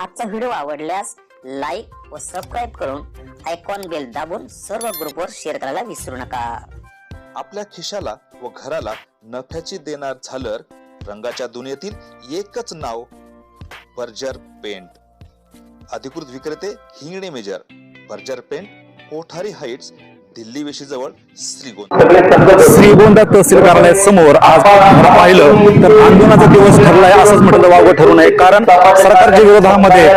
आजचा व्हिडिओ आवडल्यास लाईक व सबस्क्राईब करून आयकॉन बेल दाबून सर्व ग्रुपवर शेअर करायला विसरू नका। आपल्या खिशाला व घराला नफ्याची देणार झालर रंगाच्या दुनियेतील एकच नाव बर्जर पेंट। अधिकृत विक्रेते Hingane major, Berger paint, Kothari heights, Delhi वेशीजवळ, श्रीगोंदा तहसील कार्यालयासमोर आज पाहिलं तर आंदोलनाचा दिवस ठरलाय असंच म्हटलं वावगं ठरू नये, कारण सरकारच्या विरोधामध्ये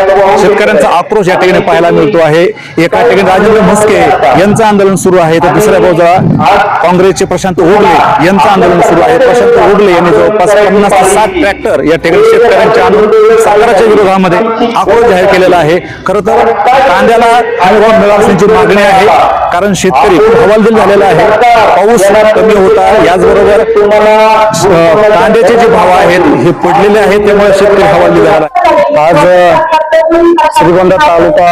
शेतकऱ्यांचा आक्रोश या ठिकाणी पाहायला मिळतो आहे। एका ठिकाणी राजेंद्र म्हस्के यांचं आंदोलन सुरू आहे, तर दुसऱ्या बाजूला काँग्रेसचे प्रशांत ओगले यांचं आंदोलन सुरू आहे। प्रशांत ओगले यांनी जवळपास 50 ते 60 ट्रॅक्टर या ठिकाणी शेतकऱ्यांच्या आंदोलन सरकारच्या विरोधामध्ये आक्रोश जाहीर केलेला आहे। खरं तर कांद्याला हमीभाव मिळावा असण्याची मागणी आहे, कारण शेतकरी खूप हवालदिल झालेला आहे। पाऊस कमी होता, याचबरोबर कांद्याचे जे भाव आहेत हे पडलेले आहेत, त्यामुळे शेतकरी हवालदिल झाला। आज श्रीगोंदा तालुका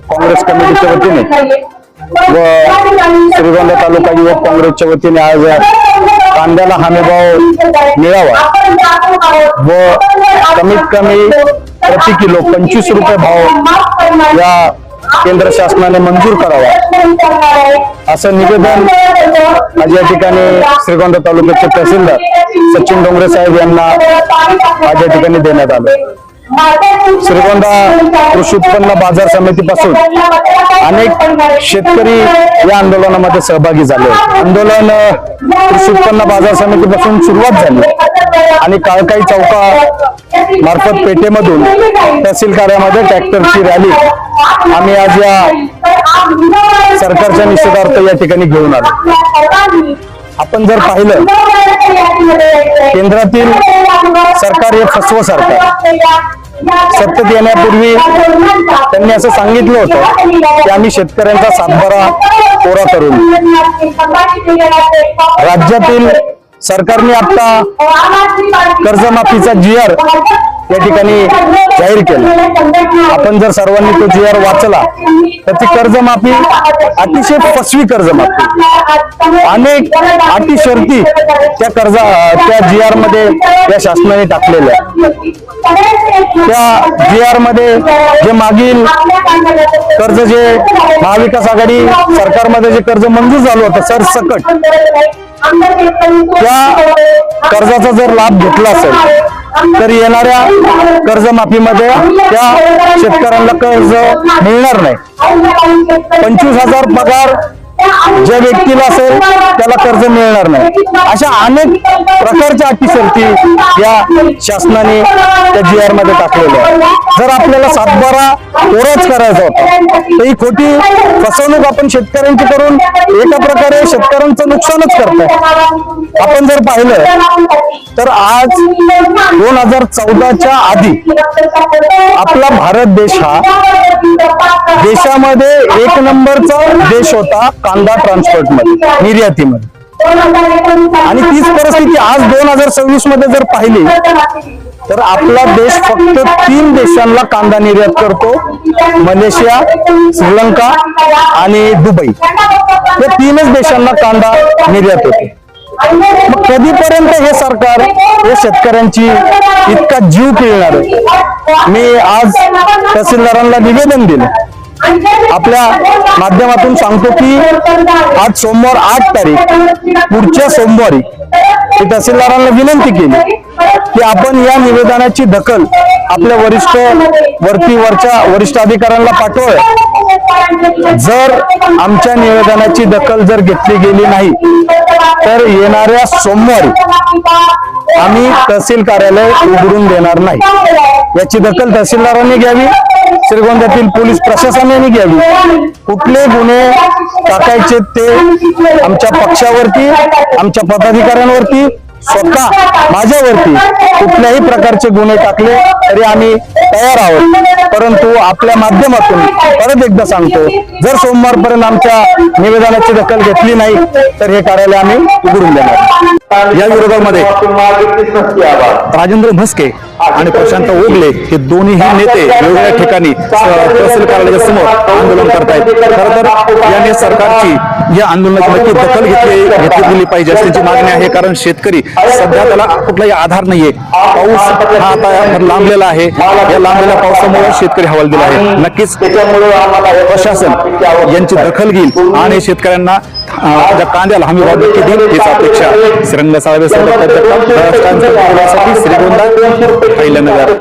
काँग्रेस कमिटीच्या वतीने व श्रीगोंदा तालुका युवक काँग्रेसच्या वतीने आज कांद्याला हमीभाव मिळावा व कमीत कमी प्रति किलो 25 रुपये भाव या केंद्र शासनाने मंजूर करावा असं निवेदन आज या ठिकाणी श्रीगोंदा तालुक्याचे तहसीलदार सचिन डोंगरे साहेब यांना आज या ठिकाणी देण्यात आलं। श्रीगोंदा कृषी उत्पन्न बाजार समितीपासून अनेक शेतकरी या आंदोलनामध्ये सहभागी झाले। आंदोलन कृषी उत्पन्न बाजार समितीपासून सुरुवात झाली आणि काळकाई चौका मार्फत पेठेमधून तहसील कार्यालयामध्ये ट्रॅक्टरची रॅली आम्ही आज या सरकारच्या निषेधार्थ या ठिकाणी घेऊन आलो। आपण जर पाहिलं केंद्रातील सरकार हे फसवं सरकार, सत्तेत येण्यापूर्वी त्यांनी असं सांगितलं होतं की आम्ही शेतकऱ्यांचा सातबारा कोरा करू। राज्यातील सरकारने आता कर्जमाफीचा GR या ठिकाणी जाहीर केला। आपण जर सर्वांनी तो GR वाचला तर ती कर्जमाफी अतिशय फसवी कर्जमाफी, अनेक अटी शर्ती त्या GR मध्ये या शासनाने टाकलेल्या। त्या GR मध्ये जे मागील कर्ज जे महाविकास आघाडी सरकारमध्ये जे कर्ज मंजूर झालं होतं सरसकट, त्या कर्जाचा जर लाभ घेतला असेल तर येणाऱ्या कर्जमाफीमध्ये त्या शेतकऱ्यांना कर्ज मिळणार नाही। 25,000 पगार ज्या व्यक्तीला असेल त्याला कर्ज मिळणार नाही। अशा अनेक प्रकारच्या अटी शर्ती या शासनाने त्या GR मध्ये टाकलेल्या आहेत। जर आपल्याला सातबारा कोराच करायचा होता तर ही खोटी फसवणूक आपण शेतकऱ्यांची करून एका प्रकारे शेतकऱ्यांचं नुकसानच करतोय। आपण जर पाहिलं तर आज 2014च्या आधी आपला भारत देश हा देशामध्ये 1 नंबरचा देश होता कांदा ट्रान्सपोर्ट मध्ये, निर्यातीमध्ये। आणि तीच परिस्थिती आज 2026 मध्ये जर पाहिली तर आपला देश फक्त 3 देशांना कांदा निर्यात करतो, मलेशिया, श्रीलंका आणि दुबई। या 3च देशांना कांदा निर्यात होते। मग कधीपर्यंत हे सरकार हे शेतकऱ्यांची इतका जीव पिळणार आहे? मी आज तहसीलदारांना निवेदन दिलं, आपल्या माध्यमातून सांगतो की आज सोमवार 8 तारीख, पुढच्या सोमवारी मी तहसीलदारांना विनंती केली की आपण या निवेदनाची दखल आपल्या वरिष्ठ अधिकाऱ्यांना पाठवावे। जर आमच्या निवेदनाची दखल जर घेतली गेली नाही तर येणाऱ्या सोमवारी आम्ही तहसील कार्यालय उघडून देणार नाही। याची दखल तहसीलदारांनी घ्यावी, श्रीगोंद्यातील पोलीस प्रशासनाने घ्यावी। कुठले गुन्हे टाकायचे ते आमच्या पक्षावरती, आमच्या पदाधिकाऱ्यांवरती, स्वतः माझ्यावरती कुठल्याही प्रकारचे गुन्हे टाकले तरी आम्ही तयार आहोत। परंतु आपल्या माध्यमातून परत एकदा सांगतो, जर सोमवारपर्यंत आमच्या निवेदनाची दखल घेतली नाही तर हे कार्यालय आम्ही उघडून देणार। या विरोधामध्ये राजेंद्र म्हस्के आणि प्रशांत ओगले हे दोन्हीही नेते वेगवेगळ्या ठिकाणी तहसील कार्यालयाच्या समोर आंदोलन करतायत। खरं तर याने सरकारची या आंदोलनाची नक्की दखल घेतली गेली पाहिजे अशी मागणी आहे, कारण शेतकरी सध्या त्याला कुठलाही आधार नाहीये. पाऊस हा आता लांबलेला आहे. या लांबलेल्या पावसामुळे शेतकरी हवालदिल आहे. नक्कीच प्रशासन यांची दखल घेईल आणि शेतकऱ्यांना ज्या कांद्याला हमी भाव नक्की देईल हीच अपेक्षा. श्रीरंग साळवे, श्रीगोंदा, अहिल्यानगर.